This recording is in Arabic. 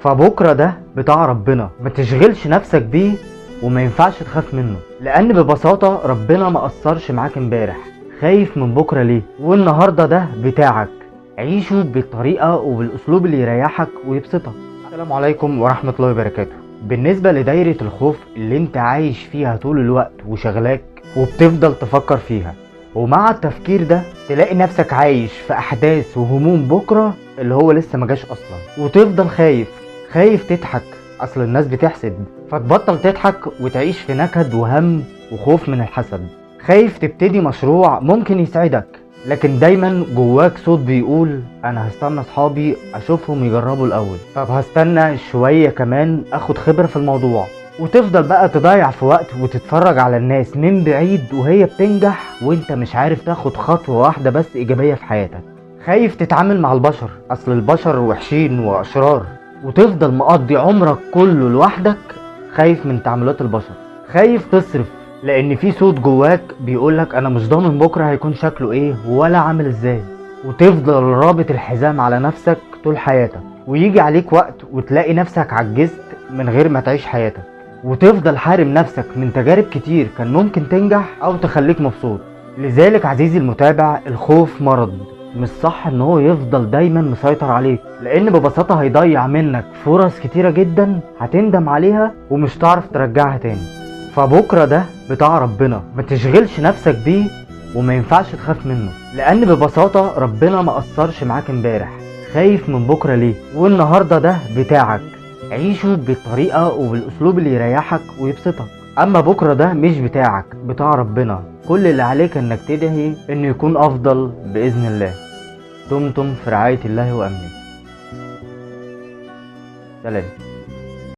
فبكرة ده بتاع ربنا، ما تشغلش نفسك بيه وما ينفعش تخاف منه، لان ببساطة ربنا ما قصرش معاك امبارح. خايف من بكرة ليه؟ والنهاردة ده بتاعك، عيشه بالطريقة وبالاسلوب اللي يريحك ويبسطك. السلام عليكم ورحمة الله وبركاته. بالنسبة لدايرة الخوف اللي انت عايش فيها طول الوقت وشغلاك وبتفضل تفكر فيها، ومع التفكير ده تلاقي نفسك عايش في احداث وهموم بكرة اللي هو لسه مجاش اصلا، وتفضل خايف تضحك اصل الناس بتحسد، فتبطل تضحك وتعيش في نكد وهم وخوف من الحسد. خايف تبتدي مشروع ممكن يسعدك، لكن دايما جواك صوت بيقول انا هستنى اصحابي اشوفهم يجربوا الاول، طب هستنى شوية كمان اخد خبرة في الموضوع. وتفضل بقى تضيع في وقت وتتفرج على الناس من بعيد وهي بتنجح وانت مش عارف تاخد خطوة واحدة بس ايجابية في حياتك. خايف تتعامل مع البشر اصل البشر وحشين واشرار، وتفضل مقضي عمرك كله لوحدك خايف من تعاملات البشر. خايف تصرف لان في صوت جواك بيقولك انا مش ضامن بكرة هيكون شكله ايه ولا عامل ازاي، وتفضل رابط الحزام على نفسك طول حياتك، ويجي عليك وقت وتلاقي نفسك عجزت من غير ما تعيش حياتك، وتفضل حارم نفسك من تجارب كتير كان ممكن تنجح او تخليك مبسوط. لذلك عزيزي المتابع، الخوف مرض، مش صح ان هو يفضل دايما مسيطر عليك، لان ببساطة هيضيع منك فرص كتيرة جدا هتندم عليها ومش تعرف ترجعها تاني. فبكرة ده بتاع ربنا، ما تشغلش نفسك بيه وما ينفعش تخاف منه، لان ببساطة ربنا ما قصرش معاك امبارح. خايف من بكرة ليه؟ والنهاردة ده بتاعك، عيشه بالطريقة وبالاسلوب اللي يريحك ويبسطك. اما بكرة ده مش بتاعك، بتاع ربنا. كل اللي عليك انك تدعي انه يكون افضل باذن الله. دمتم في رعاية الله وامنه. سلام.